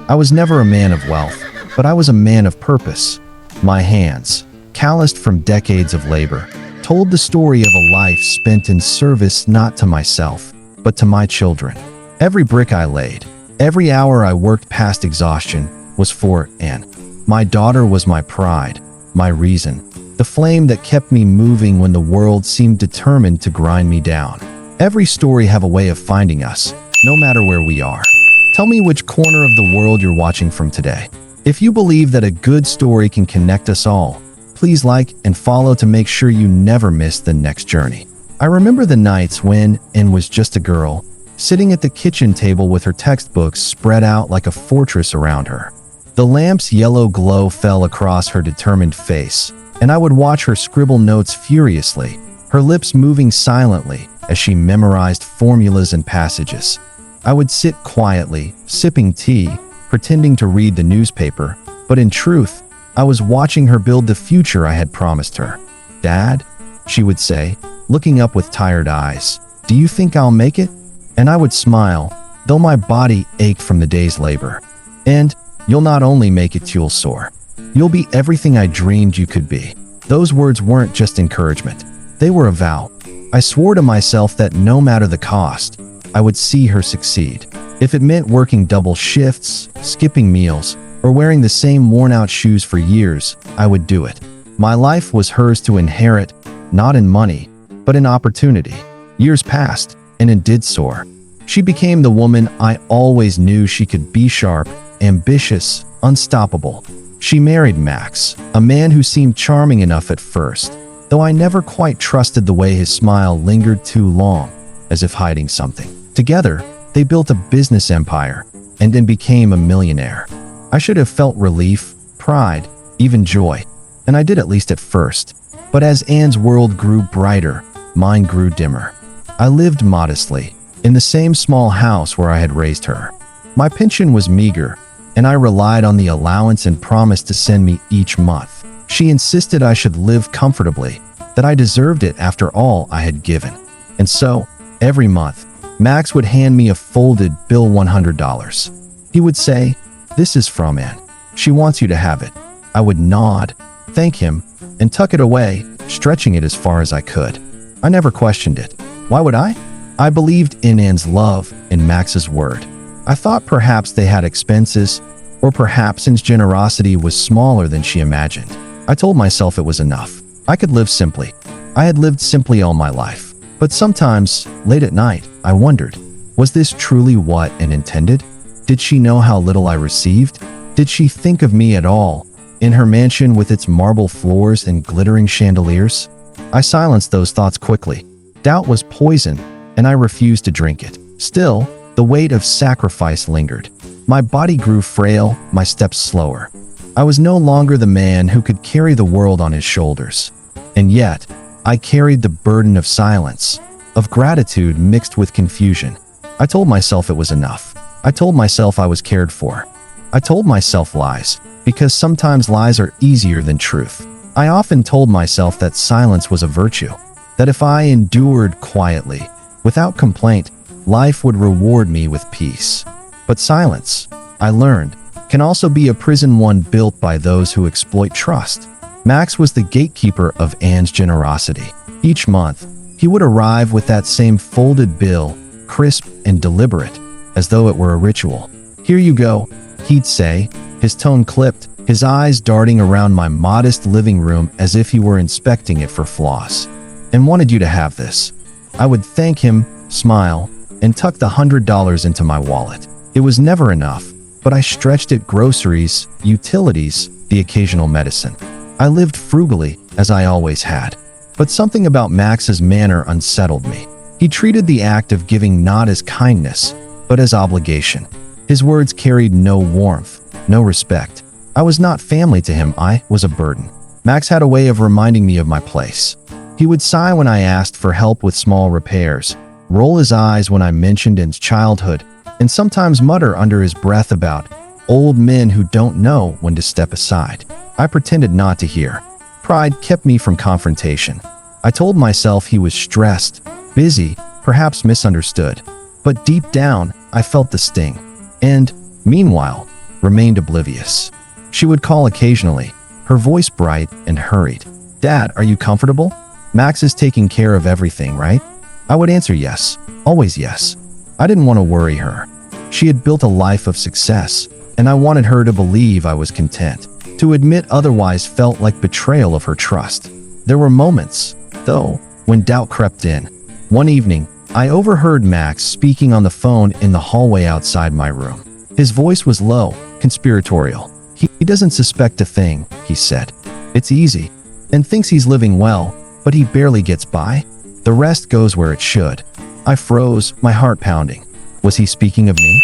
I was never a man of wealth, but I was a man of purpose. My hands, calloused from decades of labor, told the story of a life spent in service not to myself, but to my children. Every brick I laid, every hour I worked past exhaustion was for Anne. My daughter was my pride, my reason, the flame that kept me moving when the world seemed determined to grind me down. Every story have a way of finding us, no matter where we are. Tell me which corner of the world you're watching from today. If you believe that a good story can connect us all, please like and follow to make sure you never miss the next journey. I remember the nights when Anne was just a girl, sitting at the kitchen table with her textbooks spread out like a fortress around her. The lamp's yellow glow fell across her determined face, and I would watch her scribble notes furiously, her lips moving silently as she memorized formulas and passages. I would sit quietly, sipping tea, pretending to read the newspaper, but in truth, I was watching her build the future I had promised her. "Dad," she would say, looking up with tired eyes, "do you think I'll make it?" And I would smile, though my body ached from the day's labor. "And you'll not only make it, you'll soar. You'll be everything I dreamed you could be." Those words weren't just encouragement. They were a vow. I swore to myself that no matter the cost, I would see her succeed. If it meant working double shifts, skipping meals, or wearing the same worn-out shoes for years, I would do it. My life was hers to inherit, not in money, but in opportunity. Years passed, and it did soar. She became the woman I always knew she could be: sharp, ambitious, unstoppable. She married Max, a man who seemed charming enough at first, though I never quite trusted the way his smile lingered too long, as if hiding something. Together, they built a business empire, and then became a millionaire. I should have felt relief, pride, even joy, and I did, at least at first. But as Anne's world grew brighter, mine grew dimmer. I lived modestly, in the same small house where I had raised her. My pension was meager, and I relied on the allowance and promised to send me each month. She insisted I should live comfortably, that I deserved it after all I had given. And so, every month, Max would hand me a folded bill, $100. He would say, "This is from Anne. She wants you to have it." I would nod, thank him, and tuck it away, stretching it as far as I could. I never questioned it. Why would I? I believed in Anne's love and Max's word. I thought perhaps they had expenses, or perhaps Anne's generosity was smaller than she imagined. I told myself it was enough. I could live simply. I had lived simply all my life. But sometimes, late at night, I wondered, was this truly what Anne intended? Did she know how little I received? Did she think of me at all, in her mansion with its marble floors and glittering chandeliers? I silenced those thoughts quickly. Doubt was poison, and I refused to drink it. Still, the weight of sacrifice lingered. My body grew frail, my steps slower. I was no longer the man who could carry the world on his shoulders. And yet, I carried the burden of silence, of gratitude mixed with confusion. I told myself it was enough. I told myself I was cared for. I told myself lies, because sometimes lies are easier than truth. I often told myself that silence was a virtue, that if I endured quietly, without complaint, life would reward me with peace. But silence, I learned, can also be a prison, one built by those who exploit trust. Max was the gatekeeper of Anne's generosity. Each month, he would arrive with that same folded bill, crisp and deliberate, as though it were a ritual. "Here you go," he'd say, his tone clipped, his eyes darting around my modest living room as if he were inspecting it for flaws. "And wanted you to have this." I would thank him, smile, and tuck the $100 into my wallet. It was never enough, but I stretched it: groceries, utilities, the occasional medicine. I lived frugally, as I always had. But something about Max's manner unsettled me. He treated the act of giving not as kindness, but as obligation. His words carried no warmth, no respect. I was not family to him, I was a burden. Max had a way of reminding me of my place. He would sigh when I asked for help with small repairs, roll his eyes when I mentioned Anne's childhood, and sometimes mutter under his breath about old men who don't know when to step aside. I pretended not to hear. Pride kept me from confrontation. I told myself he was stressed, busy, perhaps misunderstood. But deep down, I felt the sting. And, meanwhile, remained oblivious. She would call occasionally, her voice bright and hurried. "Dad, are you comfortable? Max is taking care of everything, right?" I would answer yes, always yes. I didn't want to worry her. She had built a life of success, and I wanted her to believe I was content. To admit otherwise felt like betrayal of her trust. There were moments, though, when doubt crept in. One evening, I overheard Max speaking on the phone in the hallway outside my room. His voice was low, conspiratorial. He doesn't suspect a thing, he said. It's easy, and thinks he's living well, but he barely gets by. The rest goes where it should. I froze, my heart pounding. Was he speaking of me?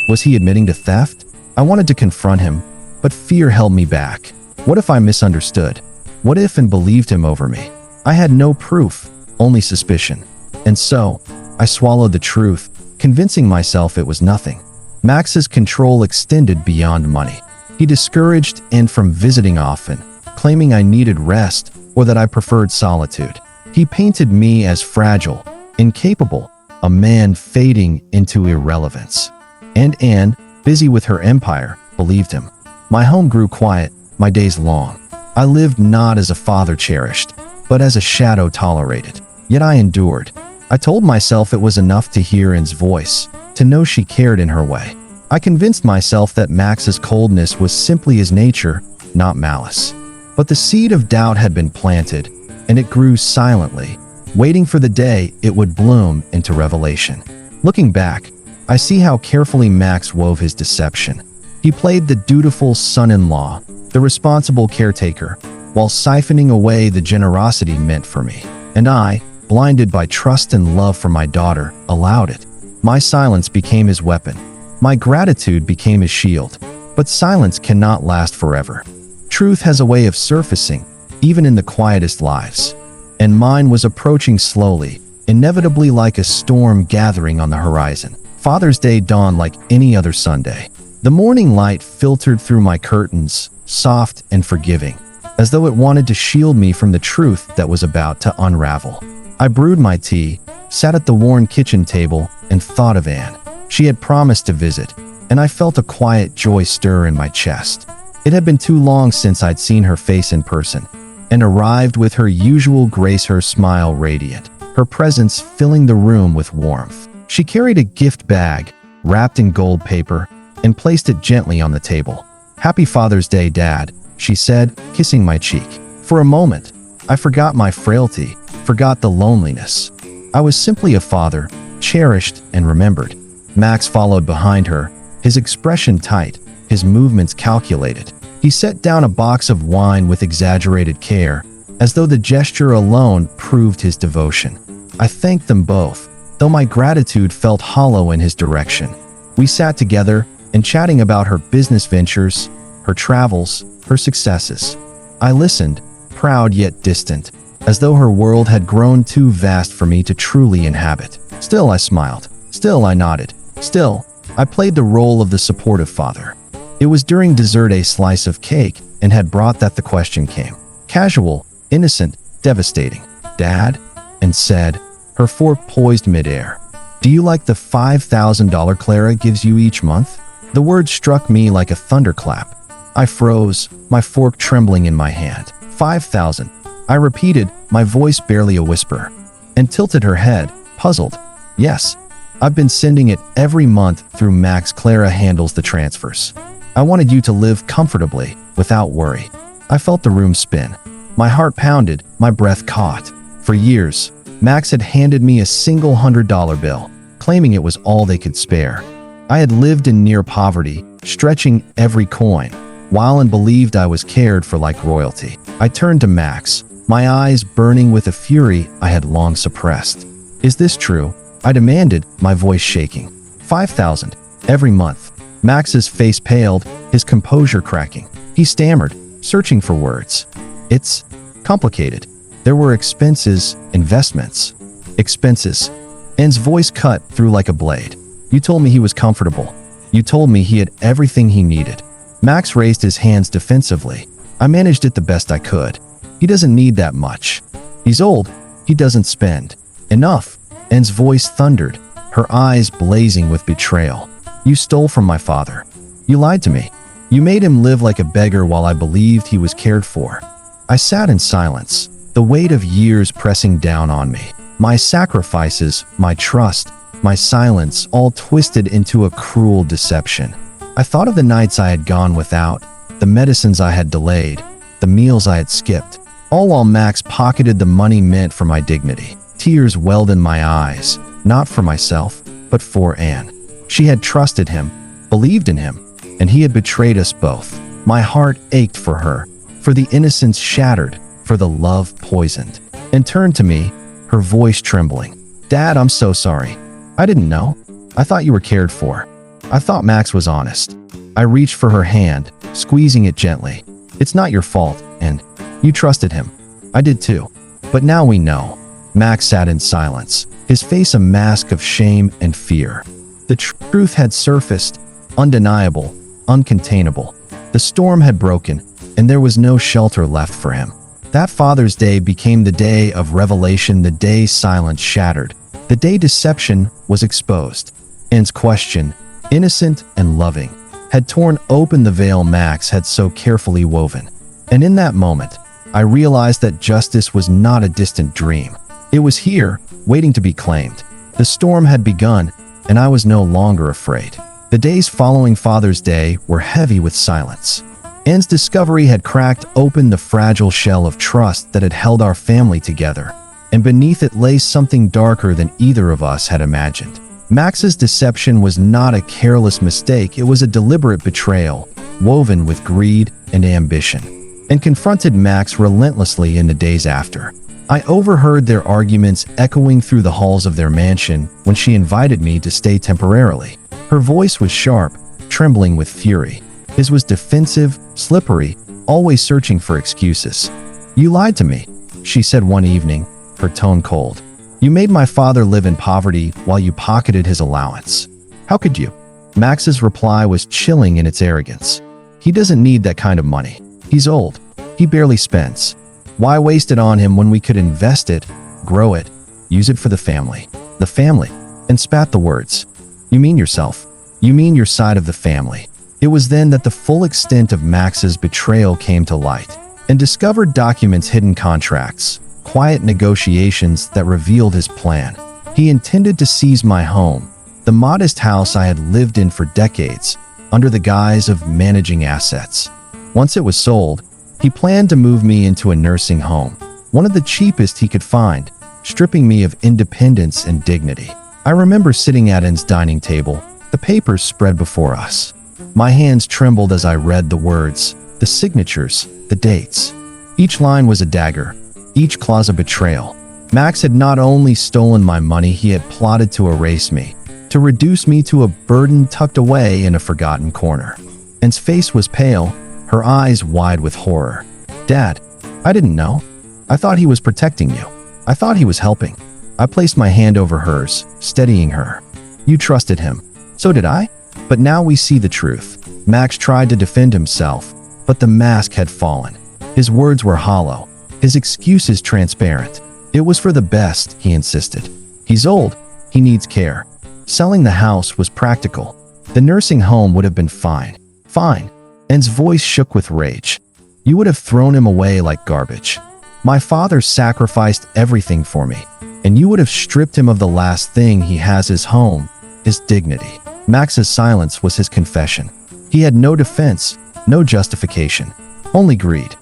Was he admitting to theft? I wanted to confront him, but fear held me back. What if I misunderstood? What if and believed him over me? I had no proof, only suspicion. And so, I swallowed the truth, convincing myself it was nothing. Max's control extended beyond money. He discouraged and from visiting often, claiming I needed rest or that I preferred solitude. He painted me as fragile, incapable, a man fading into irrelevance. And Anne, busy with her empire, believed him. My home grew quiet, my days long. I lived not as a father cherished, but as a shadow tolerated. Yet I endured. I told myself it was enough to hear Anne's voice, to know she cared in her way. I convinced myself that Max's coldness was simply his nature, not malice. But the seed of doubt had been planted, and it grew silently, waiting for the day it would bloom into revelation. Looking back, I see how carefully Max wove his deception. He played the dutiful son-in-law, the responsible caretaker, while siphoning away the generosity meant for me. And I, blinded by trust and love for my daughter, allowed it. My silence became his weapon. My gratitude became his shield. But silence cannot last forever. Truth has a way of surfacing, even in the quietest lives. And mine was approaching slowly, inevitably like a storm gathering on the horizon. Father's Day dawned like any other Sunday. The morning light filtered through my curtains, soft and forgiving, as though it wanted to shield me from the truth that was about to unravel. I brewed my tea, sat at the worn kitchen table, and thought of Anne. She had promised to visit, and I felt a quiet joy stir in my chest. It had been too long since I'd seen her face in person, and arrived with her usual grace, her smile radiant, her presence filling the room with warmth. She carried a gift bag, wrapped in gold paper, and placed it gently on the table. "Happy Father's Day, Dad," she said, kissing my cheek. For a moment, I forgot my frailty, forgot the loneliness. I was simply a father, cherished and remembered. Max followed behind her, his expression tight, his movements calculated. He set down a box of wine with exaggerated care, as though the gesture alone proved his devotion. I thanked them both, though my gratitude felt hollow in his direction. We sat together and chatting about her business ventures, her travels, her successes. I listened, proud yet distant, as though her world had grown too vast for me to truly inhabit. Still I smiled. Still I nodded. Still, I played the role of the supportive father. It was during dessert, a slice of cake, and had brought that the question came. Casual, innocent, devastating. "Dad?" and said, her fork poised midair. "Do you like the $5,000 Clara gives you each month?" The word struck me like a thunderclap. I froze, my fork trembling in my hand. 5,000. I repeated, my voice barely a whisper, and tilted her head, puzzled. "Yes, I've been sending it every month through Max. Clara handles the transfers. I wanted you to live comfortably, without worry." I felt the room spin. My heart pounded, my breath caught. For years, Max had handed me a single $100 bill, claiming it was all they could spare. I had lived in near poverty, stretching every coin, while and believed I was cared for like royalty. I turned to Max, my eyes burning with a fury I had long suppressed. "Is this true?" I demanded, my voice shaking. 5,000, every month. Max's face paled, his composure cracking. He stammered, searching for words. "It's complicated. There were expenses, investments." "Expenses." Anne's voice cut through like a blade. "You told me he was comfortable. You told me he had everything he needed." Max raised his hands defensively. "I managed it the best I could. He doesn't need that much. He's old. He doesn't spend enough." Anne's voice thundered, her eyes blazing with betrayal. "You stole from my father. You lied to me. You made him live like a beggar while I believed he was cared for. I sat in silence, the weight of years pressing down on me. My sacrifices, my trust, my silence, all twisted into a cruel deception. I thought of the nights I had gone without, the medicines I had delayed, the meals I had skipped, all while Max pocketed the money meant for my dignity. Tears welled in my eyes, not for myself, but for Anne. She had trusted him, believed in him, and he had betrayed us both. My heart ached for her, for the innocence shattered, for the love poisoned. And turned to me, her voice trembling. Dad, I'm so sorry. I didn't know. I thought you were cared for. I thought Max was honest. I reached for her hand, squeezing it gently. It's not your fault, and you trusted him. I did too. But now we know. Max sat in silence, his face a mask of shame and fear. The truth had surfaced, undeniable, uncontainable. The storm had broken, and there was no shelter left for him. That Father's Day became the day of revelation, the day silence shattered, the day deception was exposed. Anne's question, innocent and loving, had torn open the veil Max had so carefully woven. And in that moment, I realized that justice was not a distant dream. It was here, waiting to be claimed. The storm had begun, and I was no longer afraid. The days following Father's Day were heavy with silence. Anne's discovery had cracked open the fragile shell of trust that had held our family together, and beneath it lay something darker than either of us had imagined. Max's deception was not a careless mistake, it was a deliberate betrayal, woven with greed and ambition, and confronted Max relentlessly in the days after. I overheard their arguments echoing through the halls of their mansion when she invited me to stay temporarily. Her voice was sharp, trembling with fury. His was defensive, slippery, always searching for excuses. You lied to me, she said one evening, her tone cold. You made my father live in poverty while you pocketed his allowance. How could you? Max's reply was chilling in its arrogance. He doesn't need that kind of money. He's old. He barely spends. Why waste it on him when we could invest it, grow it, use it for the family? The family. And spat the words. You mean yourself. You mean your side of the family. It was then that the full extent of Max's betrayal came to light, and discovered documents, hidden contracts, quiet negotiations that revealed his plan. He intended to seize my home, the modest house I had lived in for decades, under the guise of managing assets. Once it was sold, he planned to move me into a nursing home, one of the cheapest he could find, stripping me of independence and dignity. I remember sitting at Anne's dining table, the papers spread before us. My hands trembled as I read the words, the signatures, the dates. Each line was a dagger, each clause a betrayal. Max had not only stolen my money, he had plotted to erase me, to reduce me to a burden tucked away in a forgotten corner. Anne's face was pale, her eyes wide with horror. Dad, I didn't know. I thought he was protecting you. I thought he was helping. I placed my hand over hers, steadying her. You trusted him. So did I. But now we see the truth. Max tried to defend himself, but the mask had fallen. His words were hollow, his excuses transparent. It was for the best, he insisted. He's old. He needs care. Selling the house was practical. The nursing home would have been fine. Fine. Anne's voice shook with rage. You would have thrown him away like garbage. My father sacrificed everything for me, and you would have stripped him of the last thing he has, his home, his dignity. Max's silence was his confession. He had no defense, no justification, only greed.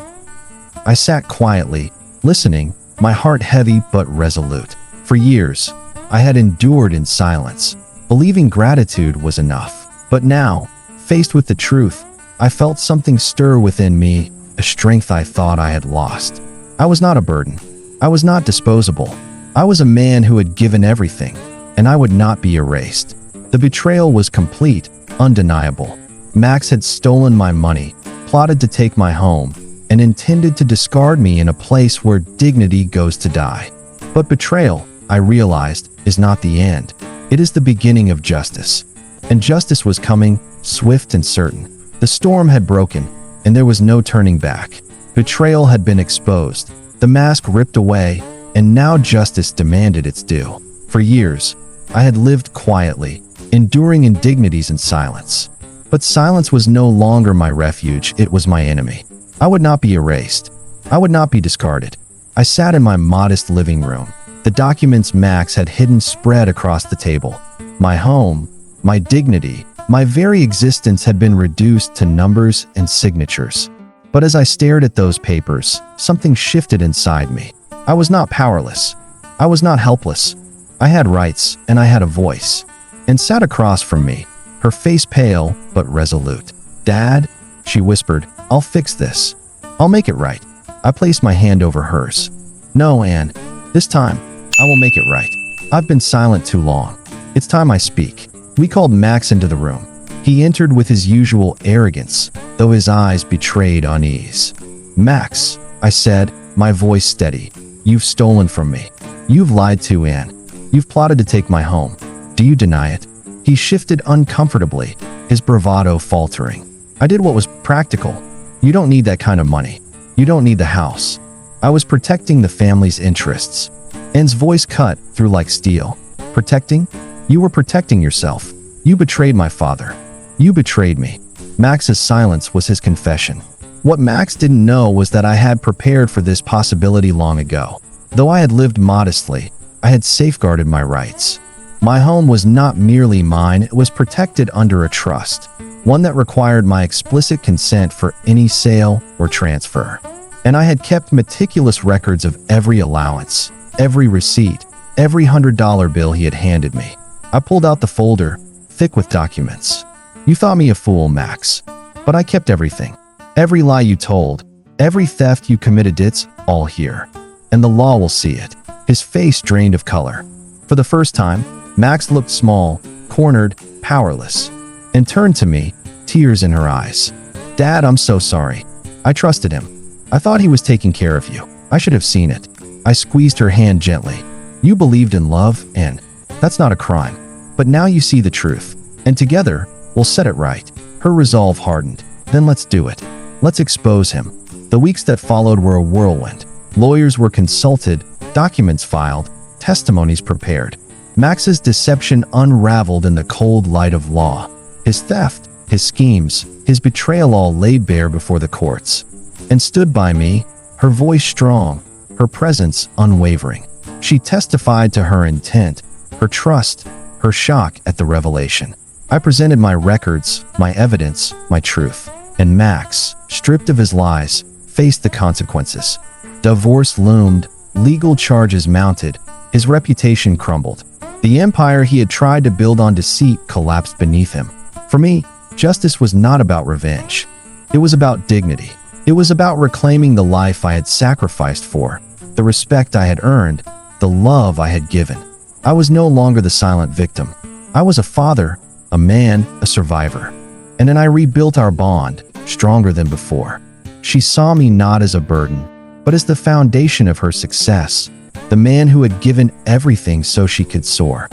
I sat quietly, listening, my heart heavy but resolute. For years, I had endured in silence, believing gratitude was enough. But now, faced with the truth, I felt something stir within me, a strength I thought I had lost. I was not a burden. I was not disposable. I was a man who had given everything, and I would not be erased. The betrayal was complete, undeniable. Max had stolen my money, plotted to take my home, and intended to discard me in a place where dignity goes to die. But betrayal, I realized, is not the end. It is the beginning of justice. And justice was coming, swift and certain. The storm had broken, and there was no turning back. Betrayal had been exposed, the mask ripped away, and now justice demanded its due. For years, I had lived quietly, enduring indignities in silence. But silence was no longer my refuge, it was my enemy. I would not be erased. I would not be discarded. I sat in my modest living room. The documents Max had hidden spread across the table. My home, my dignity, my very existence had been reduced to numbers and signatures. But as I stared at those papers, something shifted inside me. I was not powerless. I was not helpless. I had rights, and I had a voice. And sat across from me, her face pale but resolute. "Dad," she whispered, "I'll fix this. I'll make it right." I placed my hand over hers. "No, Anne. This time, I will make it right. I've been silent too long. It's time I speak." We called Max into the room. He entered with his usual arrogance, though his eyes betrayed unease. "Max," I said, my voice steady, "you've stolen from me. You've lied to Anne. You've plotted to take my home. Do you deny it?" He shifted uncomfortably, his bravado faltering. "I did what was practical. You don't need that kind of money. You don't need the house." I was protecting the family's interests. Anne's voice cut through like steel. "Protecting? You were protecting yourself. You betrayed my father. You betrayed me." Max's silence was his confession. What Max didn't know was that I had prepared for this possibility long ago. Though I had lived modestly, I had safeguarded my rights. My home was not merely mine, it was protected under a trust, one that required my explicit consent for any sale or transfer. And I had kept meticulous records of every allowance, every receipt, every $100 bill he had handed me. I pulled out the folder, thick with documents. "You thought me a fool, Max, but I kept everything. Every lie you told, every theft you committed, it's all here. And the law will see it." His face drained of color. For the first time, Max looked small, cornered, powerless, and turned to me, tears in her eyes. "Dad, I'm so sorry. I trusted him. I thought he was taking care of you. I should have seen it." I squeezed her hand gently. "You believed in love, and that's not a crime. But now you see the truth, and together, we'll set it right." Her resolve hardened. "Then let's do it. Let's expose him." The weeks that followed were a whirlwind. Lawyers were consulted, documents filed, testimonies prepared. Max's deception unraveled in the cold light of law. His theft, his schemes, his betrayal all laid bare before the courts. And stood by me, her voice strong, her presence unwavering. She testified to her intent, her trust, her shock at the revelation. I presented my records, my evidence, my truth. And Max, stripped of his lies, faced the consequences. Divorce loomed, legal charges mounted, his reputation crumbled. The empire he had tried to build on deceit collapsed beneath him. For me, justice was not about revenge. It was about dignity. It was about reclaiming the life I had sacrificed for, the respect I had earned, the love I had given. I was no longer the silent victim. I was a father, a man, a survivor. And then I rebuilt our bond, stronger than before. She saw me not as a burden, but as the foundation of her success, the man who had given everything so she could soar.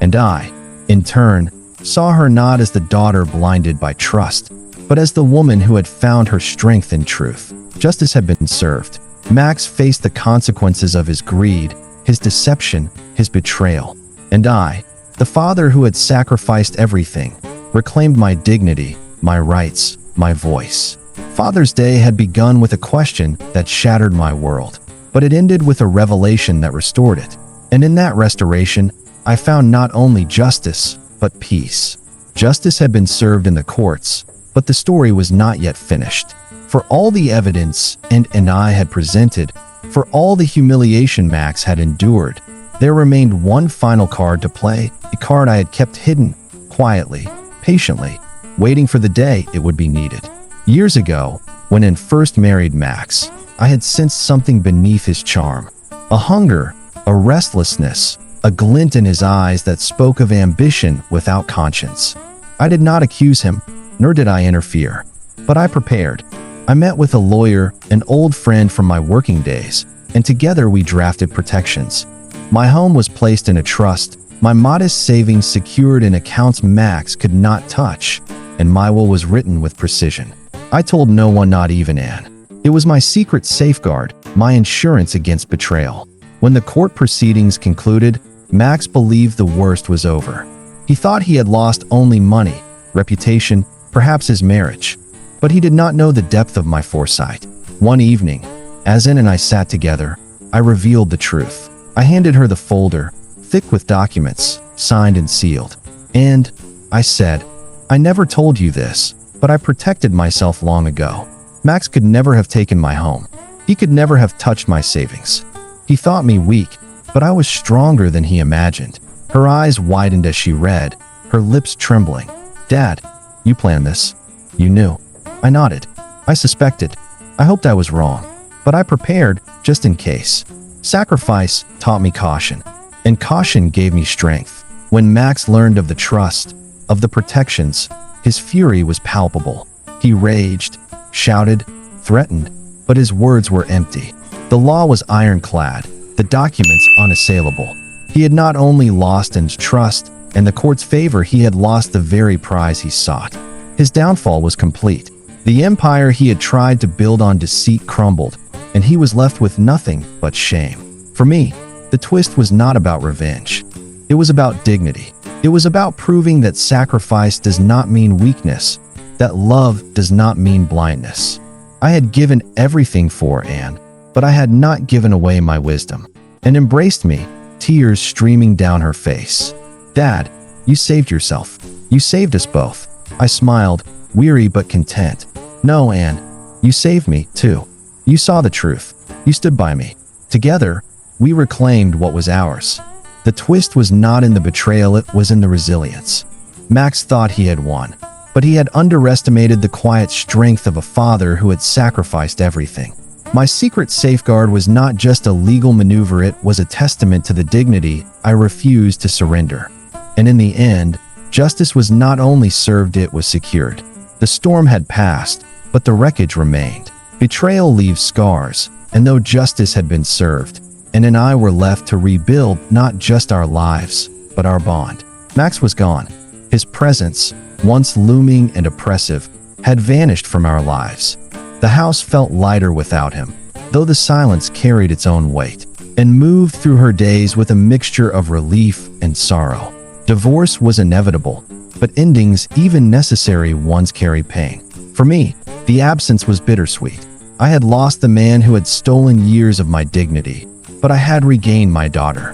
And I, in turn, saw her not as the daughter blinded by trust, but as the woman who had found her strength in truth. Justice had been served. Max faced the consequences of his greed, his deception, his betrayal. And I, the father who had sacrificed everything, reclaimed my dignity, my rights, my voice. Father's Day had begun with a question that shattered my world, but it ended with a revelation that restored it. And in that restoration, I found not only justice, but peace. Justice had been served in the courts, but the story was not yet finished. For all the evidence and I had presented, for all the humiliation Max had endured, there remained one final card to play, a card I had kept hidden, quietly, patiently, waiting for the day it would be needed. Years ago, when I first married Max, I had sensed something beneath his charm. A hunger, a restlessness, a glint in his eyes that spoke of ambition without conscience. I did not accuse him, nor did I interfere. But I prepared. I met with a lawyer, an old friend from my working days, and together we drafted protections. My home was placed in a trust, my modest savings secured in accounts Max could not touch, and my will was written with precision. I told no one, not even Anne. It was my secret safeguard, my insurance against betrayal. When the court proceedings concluded, Max believed the worst was over. He thought he had lost only money, reputation, perhaps his marriage. But he did not know the depth of my foresight. One evening, as Ann and I sat together, I revealed the truth. I handed her the folder, thick with documents, signed and sealed. And I said, I never told you this, but I protected myself long ago. Max could never have taken my home. He could never have touched my savings. He thought me weak, but I was stronger than he imagined. Her eyes widened as she read, her lips trembling. Dad, you planned this. You knew. I nodded. I suspected. I hoped I was wrong, but I prepared just in case. Sacrifice taught me caution, and caution gave me strength. When Max learned of the trust, of the protections, his fury was palpable. He raged, shouted, threatened, but his words were empty. The law was ironclad, the documents unassailable. He had not only lost Ann's trust and the court's favor, he had lost the very prize he sought. His downfall was complete. The empire he had tried to build on deceit crumbled, and he was left with nothing but shame. For me, the twist was not about revenge. It was about dignity. It was about proving that sacrifice does not mean weakness, that love does not mean blindness. I had given everything for Ann, but I had not given away my wisdom. And embraced me, tears streaming down her face. Dad, you saved yourself. You saved us both. I smiled, weary but content. No, Ann, you saved me, too. You saw the truth. You stood by me. Together, we reclaimed what was ours. The twist was not in the betrayal, it was in the resilience. Max thought he had won, but he had underestimated the quiet strength of a father who had sacrificed everything. My secret safeguard was not just a legal maneuver, it was a testament to the dignity I refused to surrender. And in the end, justice was not only served, it was secured. The storm had passed, but the wreckage remained. Betrayal leaves scars, and though justice had been served, Ann and I were left to rebuild not just our lives, but our bond. Max was gone. His presence, once looming and oppressive, had vanished from our lives. The house felt lighter without him, though the silence carried its own weight, and moved through her days with a mixture of relief and sorrow. Divorce was inevitable, but endings, even necessary ones, carry pain. For me, the absence was bittersweet. I had lost the man who had stolen years of my dignity, but I had regained my daughter.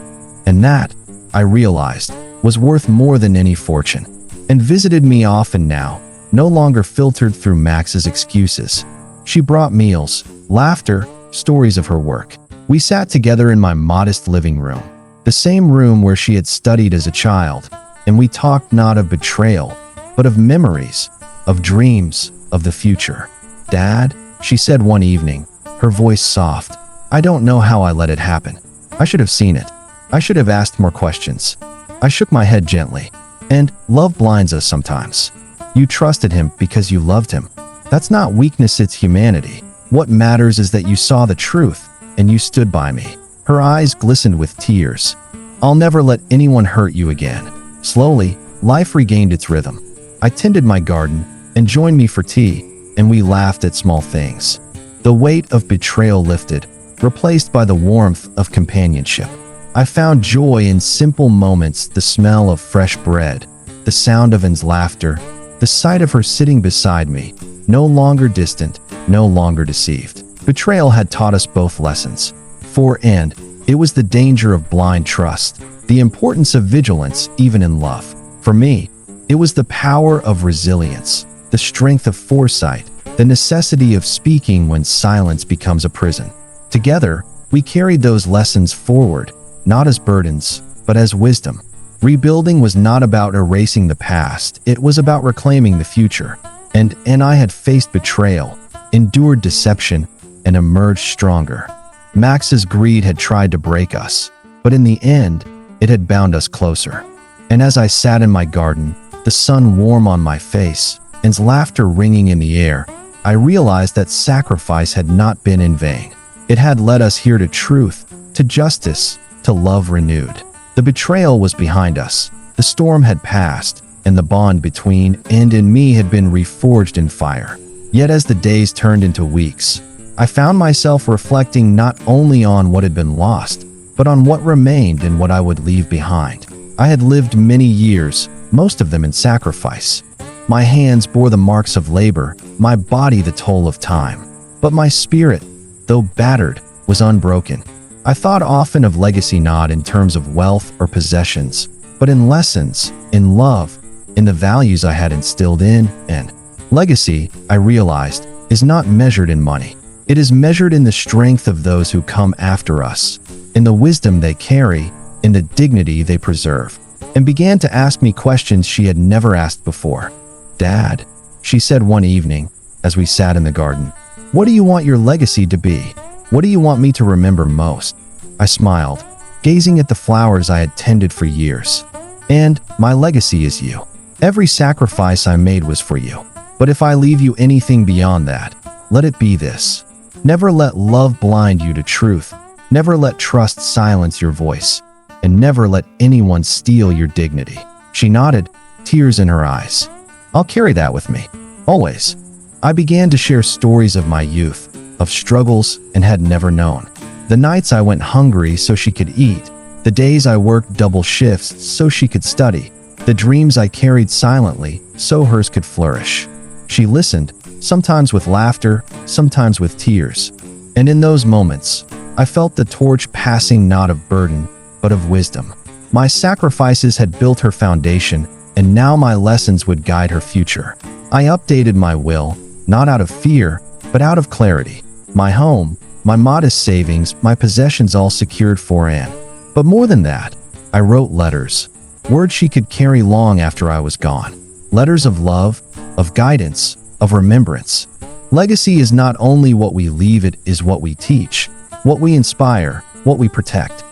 And that, I realized, was worth more than any fortune. And visited me often now, no longer filtered through Max's excuses. She brought meals, laughter, stories of her work. We sat together in my modest living room, the same room where she had studied as a child, and we talked not of betrayal, but of memories, of dreams, of the future. Dad, she said one evening, her voice soft, I don't know how I let it happen. I should have seen it. I should have asked more questions. I shook my head gently. And love blinds us sometimes. You trusted him because you loved him. That's not weakness, it's humanity. What matters is that you saw the truth, and you stood by me. Her eyes glistened with tears. I'll never let anyone hurt you again. Slowly, life regained its rhythm. I tended my garden, and joined me for tea, and we laughed at small things. The weight of betrayal lifted, replaced by the warmth of companionship. I found joy in simple moments, the smell of fresh bread, the sound of Ann's laughter, the sight of her sitting beside me, no longer distant, no longer deceived. Betrayal had taught us both lessons. For Ann, it was the danger of blind trust, the importance of vigilance even in love. For me, it was the power of resilience, the strength of foresight, the necessity of speaking when silence becomes a prison. Together, we carried those lessons forward, not as burdens, but as wisdom. Rebuilding was not about erasing the past, it was about reclaiming the future. And I had faced betrayal, endured deception, and emerged stronger. Max's greed had tried to break us, but in the end, it had bound us closer. And as I sat in my garden, the sun warm on my face, Ann's laughter ringing in the air, I realized that sacrifice had not been in vain. It had led us here to truth, to justice, to love renewed. The betrayal was behind us, the storm had passed, and the bond between Ann and me had been reforged in fire. Yet as the days turned into weeks, I found myself reflecting not only on what had been lost, but on what remained and what I would leave behind. I had lived many years, most of them in sacrifice. My hands bore the marks of labor, my body the toll of time. But my spirit, though battered, was unbroken. I thought often of legacy not in terms of wealth or possessions, but in lessons, in love, in the values I had instilled in. And legacy, I realized, is not measured in money. It is measured in the strength of those who come after us, in the wisdom they carry, in the dignity they preserve. And began to ask me questions she had never asked before. "Dad," she said one evening, as we sat in the garden, "what do you want your legacy to be? What do you want me to remember most?" I smiled, gazing at the flowers I had tended for years. "And my legacy is you. Every sacrifice I made was for you. But if I leave you anything beyond that, let it be this. Never let love blind you to truth. Never let trust silence your voice. And never let anyone steal your dignity." She nodded, tears in her eyes. "I'll carry that with me, always." I began to share stories of my youth, of struggles and had never known. The nights I went hungry so she could eat, the days I worked double shifts so she could study, the dreams I carried silently so hers could flourish. She listened, sometimes with laughter, sometimes with tears. And in those moments, I felt the torch passing not of burden, but of wisdom. My sacrifices had built her foundation, and now my lessons would guide her future. I updated my will, not out of fear, but out of clarity. My home, my modest savings, my possessions all secured for Anne. But more than that, I wrote letters, words she could carry long after I was gone. Letters of love, of guidance, of remembrance. Legacy is not only what we leave, it is what we teach, what we inspire, what we protect.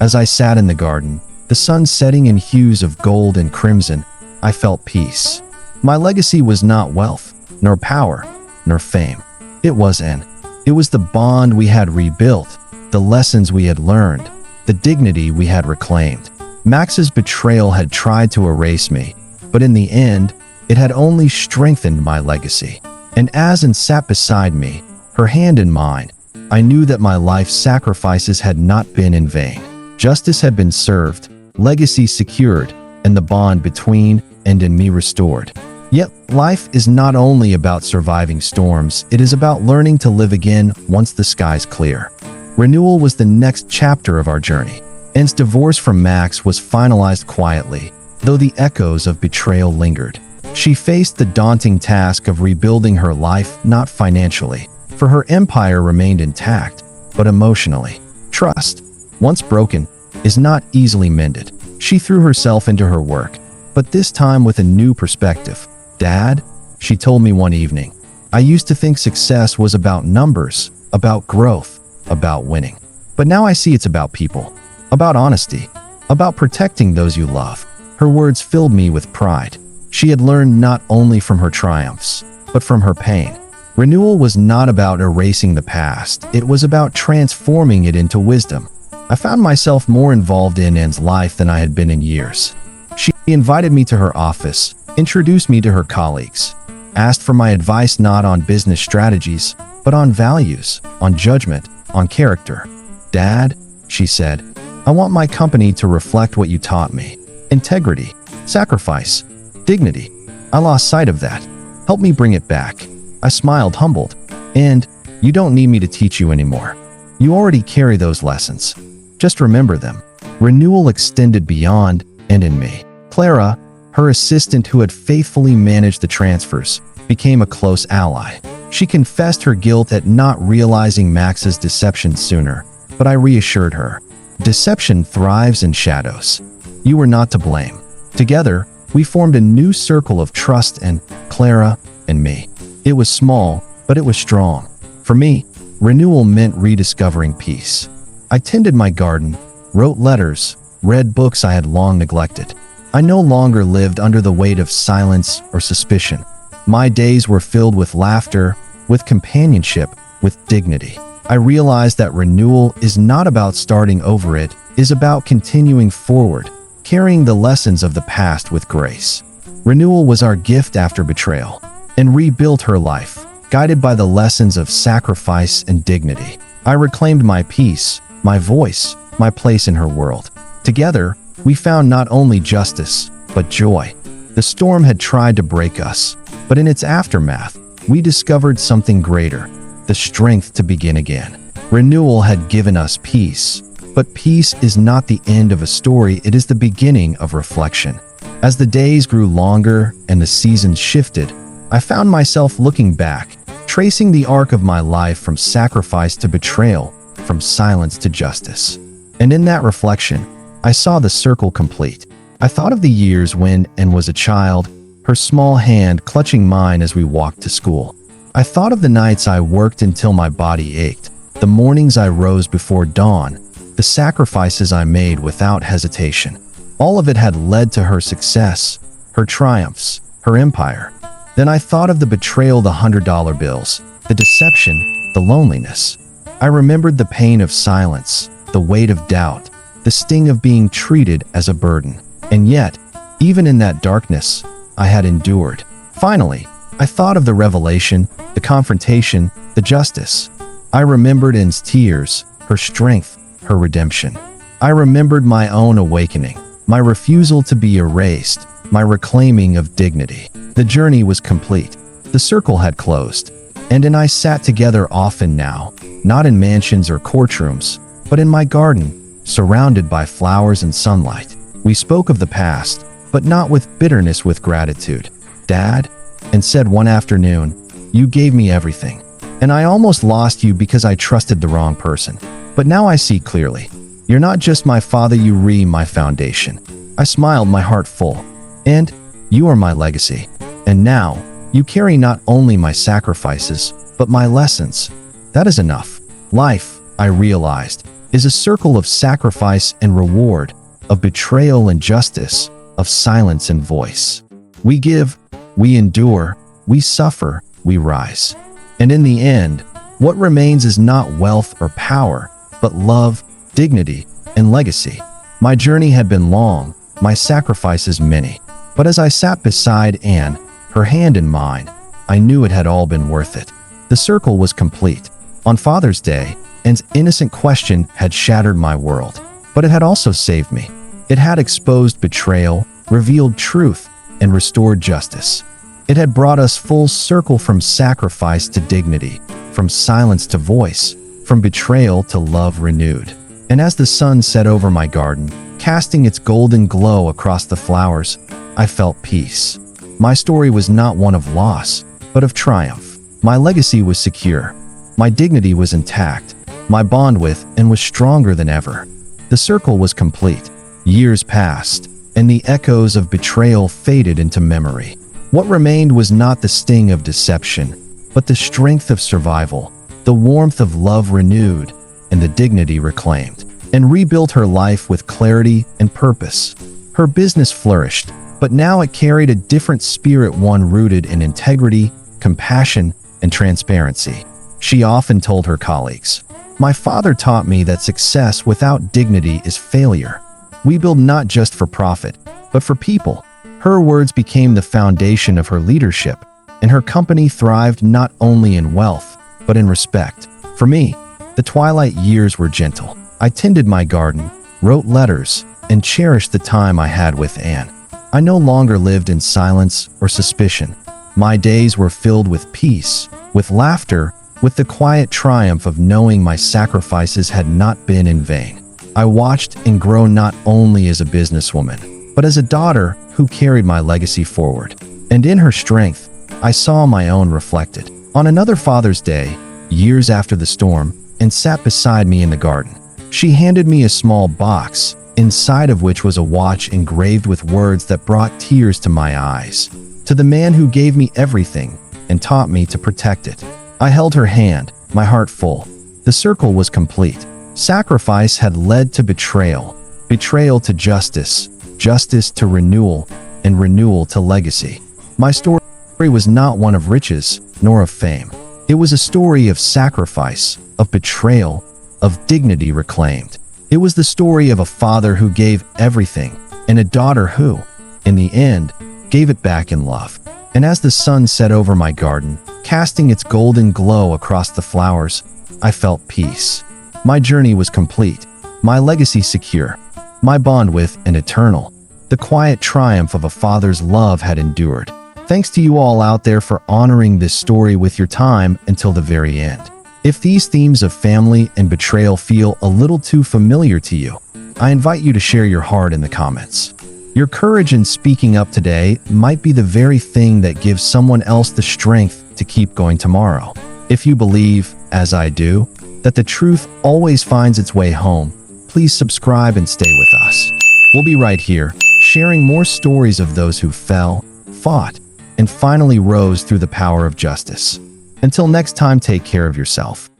As I sat in the garden, the sun setting in hues of gold and crimson, I felt peace. My legacy was not wealth, nor power, nor fame. It was the bond we had rebuilt, the lessons we had learned, the dignity we had reclaimed. Max's betrayal had tried to erase me, but in the end, it had only strengthened my legacy. And as Anne sat beside me, her hand in mine, I knew that my life's sacrifices had not been in vain. Justice had been served, legacy secured, and the bond between Anne and me restored. Yet, life is not only about surviving storms, it is about learning to live again once the skies clear. Renewal was the next chapter of our journey. Anne's divorce from Max was finalized quietly, though the echoes of betrayal lingered. She faced the daunting task of rebuilding her life, not financially, for her empire remained intact, but emotionally. Trust, once broken, is not easily mended. She threw herself into her work, but this time with a new perspective. "Dad," she told me one evening, "I used to think success was about numbers, about growth, about winning. But now I see it's about people, about honesty, about protecting those you love." Her words filled me with pride. She had learned not only from her triumphs, but from her pain. Renewal was not about erasing the past, it was about transforming it into wisdom. I found myself more involved in Anne's life than I had been in years. She invited me to her office, introduced me to her colleagues, asked for my advice not on business strategies, but on values, on judgment, on character. "Dad," she said, "I want my company to reflect what you taught me. Integrity, sacrifice, dignity. I lost sight of that. Help me bring it back." I smiled, humbled. "And you don't need me to teach you anymore. You already carry those lessons. Just remember them." Renewal extended beyond and in me. Clara, her assistant who had faithfully managed the transfers, became a close ally. She confessed her guilt at not realizing Max's deception sooner, but I reassured her. Deception thrives in shadows. You were not to blame. Together, we formed a new circle of trust in Clara and me. It was small, but it was strong. For me, renewal meant rediscovering peace. I tended my garden, wrote letters, read books I had long neglected. I no longer lived under the weight of silence or suspicion. My days were filled with laughter, with companionship, with dignity. I realized that renewal is not about starting over, it is about continuing forward, carrying the lessons of the past with grace. Renewal was our gift after betrayal, and rebuilt her life, guided by the lessons of sacrifice and dignity. I reclaimed my peace, my voice, my place in her world. Together, we found not only justice, but joy. The storm had tried to break us, but in its aftermath, we discovered something greater, the strength to begin again. Renewal had given us peace, but peace is not the end of a story, it is the beginning of reflection. As the days grew longer and the seasons shifted, I found myself looking back, tracing the arc of my life from sacrifice to betrayal, from silence to justice. And in that reflection, I saw the circle complete. I thought of the years when Anne was a child, her small hand clutching mine as we walked to school. I thought of the nights I worked until my body ached, the mornings I rose before dawn, the sacrifices I made without hesitation. All of it had led to her success, her triumphs, her empire. Then I thought of the betrayal, the $100 bills, the deception, the loneliness. I remembered the pain of silence, the weight of doubt, the sting of being treated as a burden. And yet, even in that darkness, I had endured. Finally, I thought of the revelation, the confrontation, the justice. I remembered Anne's tears, her strength, her redemption. I remembered my own awakening, my refusal to be erased, my reclaiming of dignity. The journey was complete. The circle had closed. Anne and I sat together often now, not in mansions or courtrooms, but in my garden, surrounded by flowers and sunlight. We spoke of the past, but not with bitterness, with gratitude. "Dad," Anne said one afternoon, "you gave me everything. And I almost lost you because I trusted the wrong person. But now I see clearly. You're not just my father, you are my foundation." I smiled, my heart full. "And you are my legacy. And now, you carry not only my sacrifices, but my lessons. That is enough. Life," I realized, "is a circle of sacrifice and reward, of betrayal and justice, of silence and voice. We give, we endure, we suffer, we rise. And in the end, what remains is not wealth or power, but love, dignity, and legacy." My journey had been long, my sacrifices many. But as I sat beside Anne, her hand in mine, I knew it had all been worth it. The circle was complete. On Father's Day, Anne's innocent question had shattered my world. But it had also saved me. It had exposed betrayal, revealed truth, and restored justice. It had brought us full circle, from sacrifice to dignity, from silence to voice, from betrayal to love renewed. And as the sun set over my garden, casting its golden glow across the flowers, I felt peace. My story was not one of loss, but of triumph. My legacy was secure. My dignity was intact. My bond with Anne was stronger than ever. The circle was complete. Years passed, and the echoes of betrayal faded into memory. What remained was not the sting of deception, but the strength of survival, the warmth of love renewed, and the dignity reclaimed. And rebuilt her life with clarity and purpose. Her business flourished, but now it carried a different spirit, one rooted in integrity, compassion, and transparency. She often told her colleagues, "My father taught me that success without dignity is failure. We build not just for profit, but for people." Her words became the foundation of her leadership, and her company thrived not only in wealth, but in respect. For me, the twilight years were gentle. I tended my garden, wrote letters, and cherished the time I had with Anne. I no longer lived in silence or suspicion. My days were filled with peace, with laughter, with the quiet triumph of knowing my sacrifices had not been in vain. I watched Anne grow not only as a businesswoman, but as a daughter who carried my legacy forward. And in her strength, I saw my own reflected. On another Father's Day, years after the storm, Anne sat beside me in the garden. She handed me a small box, inside of which was a watch engraved with words that brought tears to my eyes. "To the man who gave me everything and taught me to protect it." I held her hand, my heart full. The circle was complete. Sacrifice had led to betrayal, betrayal to justice, justice to renewal, and renewal to legacy. My story was not one of riches nor of fame. It was a story of sacrifice, of betrayal, of dignity reclaimed. It was the story of a father who gave everything, and a daughter who, in the end, gave it back in love. And as the sun set over my garden, casting its golden glow across the flowers, I felt peace. My journey was complete, my legacy secure, my bond with Anne eternal. The quiet triumph of a father's love had endured. Thanks to you all out there for honoring this story with your time until the very end. If these themes of family and betrayal feel a little too familiar to you, I invite you to share your heart in the comments. Your courage in speaking up today might be the very thing that gives someone else the strength to keep going tomorrow. If you believe, as I do, that the truth always finds its way home, please subscribe and stay with us. We'll be right here, sharing more stories of those who fell, fought, and finally rose through the power of justice. Until next time, take care of yourself.